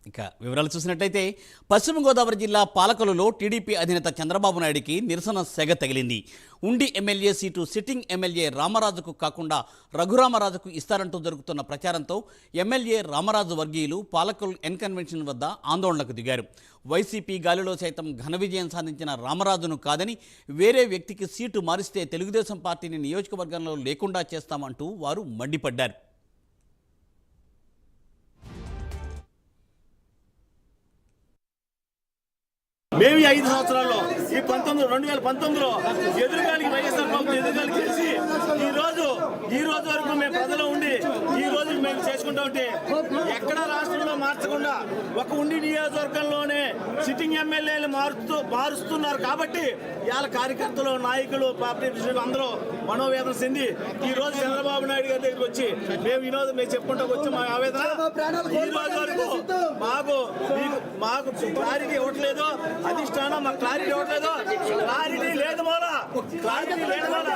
ఇక వివరాలు చూసినట్లయితే పశ్చిమ గోదావరి జిల్లా పాలకొల్లులో టీడీపీ అధినేత చంద్రబాబు నాయుడికి నిరసన సెగ తగిలింది. ఉండి ఎమ్మెల్యే సీటు సిట్టింగ్ ఎమ్మెల్యే రామరాజుకు కాకుండా రఘురామరాజుకు ఇస్తారంటూ జరుగుతున్న ప్రచారంతో ఎమ్మెల్యే రామరాజు వర్గీయులు పాలకొల్లు ఎన్ కన్వెన్షన్ వద్ద ఆందోళనకు దిగారు. వైసీపీ గాలిలో సైతం ఘన విజయం సాధించిన రామరాజును కాదని వేరే వ్యక్తికి సీటు మారిస్తే తెలుగుదేశం పార్టీని నియోజకవర్గంలో లేకుండా చేస్తామంటూ వారు మండిపడ్డారు. మేము 5 సంవత్సరాల్లో ఈ 2019లో ఎదురుగాలికి వైఎస్ఆర్ ప్రభుత్వం ఎదురుగాలి చేసి ఈ రోజు వరకు మేము ప్రజలు ఉండి ఈ రోజు మేము చేసుకుంటా ఉంటే ఎక్కడ రాష్ట్రంలో మార్చకుండా ఒక ఉండి నియోజకవర్గంలోనే సిట్టింగ్ ఎమ్మెల్యేలు మారుస్తున్నారు. కాబట్టి ఇవాళ కార్యకర్తలు, నాయకులు, పార్టీ అందరూ మనోవేదన చెంది ఈ రోజు చంద్రబాబు నాయుడు గారి దగ్గరికి వచ్చి మేము చెప్పుకుంటూ వచ్చి మా ఆవేదన ఈ రోజు వరకు మాకు క్లారిటీ ఇవ్వట్లేదు. అధిష్టానం మాకు క్లారిటీ ఇవ్వట్లేదు. క్లారిటీ లేదు మోలా, క్లారిటీ లేదు మోలా,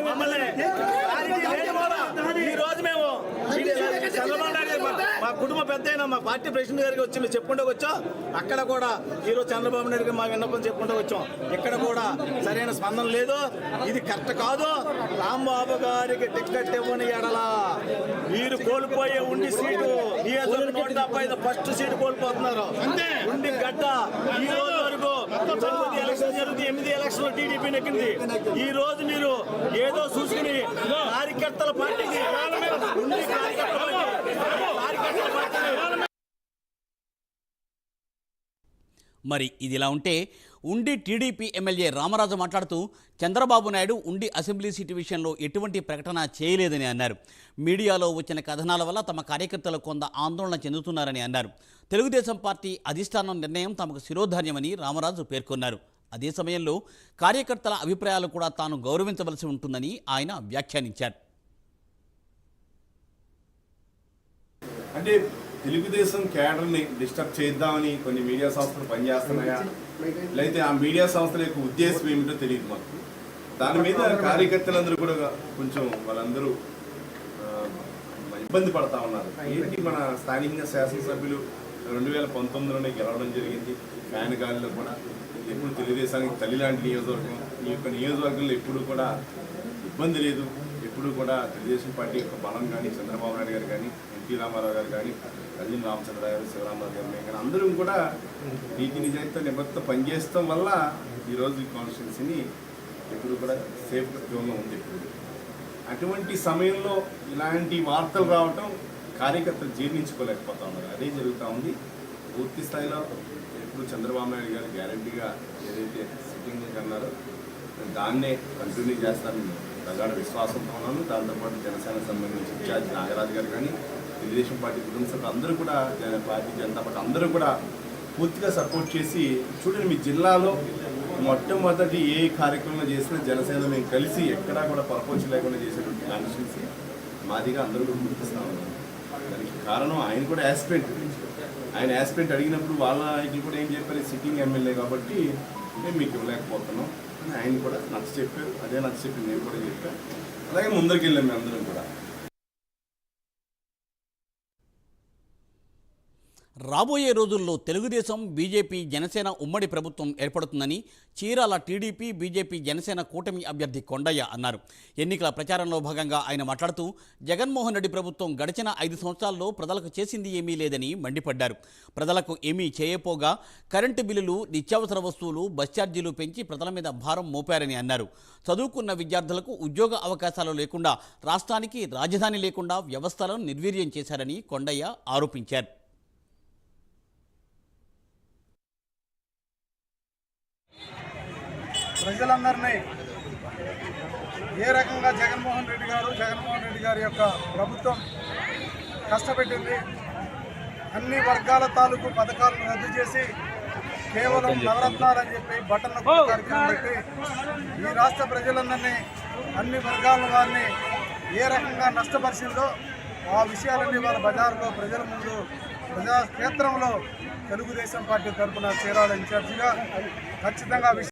మమ్మల్ని క్లారిటీ లేదు మోలా. ఈ రోజు మేము చంద్రబాబు నాయుడు మా కుటుంబ పెద్ద అయినా మా పార్టీ ప్రెసిడెంట్ గారికి వచ్చి మేము చెప్పుకుంటూ వచ్చాం. అక్కడ కూడా ఈరోజు చంద్రబాబు నాయుడు గారు మా విన్నపం చెప్పుకుంటూ వచ్చాం. ఇక్కడ కూడా సరైన స్పందన లేదు. ఇది కరెక్ట్ కాదు. రాంబాబు గారికి టికెట్ ఇవ్వని ఎడలా మీరు కోల్పోయే ఉండి సీటు 175 ఫస్ట్ సీటు కోల్పోతున్నారు. ఉండి గడ్డ ఈ రోజు వరకు 9 ఎలక్షన్ జరుగుతుంది. 8 ఎలక్షన్ టీడీపీ నెక్కింది. ఈ రోజు మీరు ఏదో చూసుకుని కార్యకర్తల పార్టీకి మరి ఇదిలా ఉంటే ఉండి టీడీపీ ఎమ్మెల్యే రామరాజు మాట్లాడుతూ చంద్రబాబు నాయుడు ఉండి అసెంబ్లీ సీటు విషయంలో ఎటువంటి ప్రకటన చేయలేదని అన్నారు. మీడియాలో వచ్చిన కథనాల వల్ల తమ కార్యకర్తలు కొంత ఆందోళన చెందుతున్నారని అన్నారు. తెలుగుదేశం పార్టీ అధిష్టానం నిర్ణయం తమకు శిరోధార్యమని రామరాజు పేర్కొన్నారు. అదే సమయంలో కార్యకర్తల అభిప్రాయాలు కూడా తాను గౌరవించవలసి ఉంటుందని ఆయన వ్యాఖ్యానించారు. అంటే తెలుగుదేశం క్యాడర్ని డిస్టర్బ్ చేద్దామని కొన్ని మీడియా సంస్థలు పనిచేస్తున్నాయా, లేకపోతే ఆ మీడియా సంస్థల యొక్క ఉద్దేశం ఏమిటో తెలియదు మాకు. దాని మీద కార్యకర్తలందరూ కూడా కొంచెం వాళ్ళందరూ ఇబ్బంది పడతా ఉన్నారు. ఏంటి, మన స్థానికంగా శాసనసభ్యులు 2019లోనే గెలవడం జరిగింది. ఫ్యాన్ గాలిలో కూడా ఎప్పుడు తెలుగుదేశానికి తల్లి లాంటి నియోజకవర్గం. ఈ యొక్క నియోజకవర్గంలో ఎప్పుడు కూడా ఇబ్బంది లేదు. ఎప్పుడు కూడా తెలుగుదేశం పార్టీ యొక్క బలం కానీ, చంద్రబాబు నాయుడు గారు కానీ, ఎన్టీ రామారావు గారు కానీ, కళ్యాణ్ రామచంద్రరావు గారు, శివరామరావు గారు కానీ అందరూ కూడా నీతి నిజాయితీతో నిబద్ధత పనిచేయడం వల్ల ఈరోజు ఈ కాన్స్టిట్యున్సీని ఎప్పుడు కూడా సేఫ్ జోన్లో ఉంది. అటువంటి సమయంలో ఇలాంటి వార్తలు రావటం కార్యకర్తలు జీర్ణించుకోలేకపోతా ఉన్నారు. అదే జరుగుతూ ఉంది. పూర్తి స్థాయిలో ఎప్పుడు చంద్రబాబు నాయుడు గారు గ్యారంటీగా ఏదైతే సిట్టింగ్ అన్నారో దాన్నే కంటిన్యూ చేస్తారని ప్రగాఢ విశ్వాసంతో ఉన్నాను. దాంతోపాటు జనసేనకు సంబంధించి ఇన్ఛార్జ్ నాగరాజు గారు కానీ, తెలుగుదేశం పార్టీ కుటుంబ సభ్యులు అందరూ కూడా, భారతీయ జనతా పార్టీ అందరూ కూడా పూర్తిగా సపోర్ట్ చేసి చూడండి, మీ జిల్లాలో మొట్టమొదటి ఏ కార్యక్రమంలో చేసినా జనసేన మేము కలిసి ఎక్కడా కూడా పరపోచి లేకుండా చేసేటువంటి కాన్స్టిట్యున్సీ మాదిగా అందరూ కూడా గుర్తిస్తూ ఉన్నారు. దానికి కారణం ఆయన కూడా యాస్పిరెంట్ అడిగినప్పుడు వాళ్ళ నాయకులు కూడా ఏం చెప్పారు, సిట్టింగ్ ఎమ్మెల్యే కాబట్టి అంటే మీకు ఇవ్వలేకపోతున్నాం అని ఆయన కూడా నచ్చ చెప్పారు. అదే నచ్చ చెప్పి నేను కూడా చెప్పాను. అలాగే ముందరికి వెళ్ళాం మేము అందరం కూడా. రాబోయే రోజుల్లో తెలుగుదేశం, బీజేపీ, జనసేన ఉమ్మడి ప్రభుత్వం ఏర్పడుతుందని చీరాల టీడీపీ, బీజేపీ, జనసేన కూటమి అభ్యర్థి కొండయ్య అన్నారు. ఎన్నికల ప్రచారంలో భాగంగా ఆయన మాట్లాడుతూ జగన్మోహన్ రెడ్డి ప్రభుత్వం గడిచిన 5 సంవత్సరాల్లో ప్రజలకు చేసింది ఏమీ లేదని మండిపడ్డారు. ప్రజలకు ఏమీ చేయపోగా కరెంటు బిల్లులు, నిత్యావసర వస్తువులు, బస్ ఛార్జీలు పెంచి ప్రజల మీద భారం మోపారని అన్నారు. చదువుకున్న విద్యార్థులకు ఉద్యోగ అవకాశాలు లేకుండా, రాష్ట్రానికి రాజధాని లేకుండా వ్యవస్థలను నిర్వీర్యం చేశారని కొండయ్య ఆరోపించారు. ప్రజలందరినీ ఏ రకంగా జగన్మోహన్ రెడ్డి గారి యొక్క ప్రభుత్వం కష్టపెట్టింది. అన్ని వర్గాల తాలూకు పథకాలను రద్దు చేసి కేవలం నవరత్నాలని చెప్పి బటన్ల కార్యక్రమం పెట్టి ఈ రాష్ట్ర ప్రజలందరినీ, అన్ని వర్గాల వారిని ఏ రకంగా నష్టపరిచిందో ఆ విషయాలన్నీ వాళ్ళ బజారులో ప్రజల ముందు ప్రజాక్షేత్రంలో తెలుగుదేశం పార్టీ తరఫున చీరాల ఇన్ఛార్జిగా ఖచ్చితంగా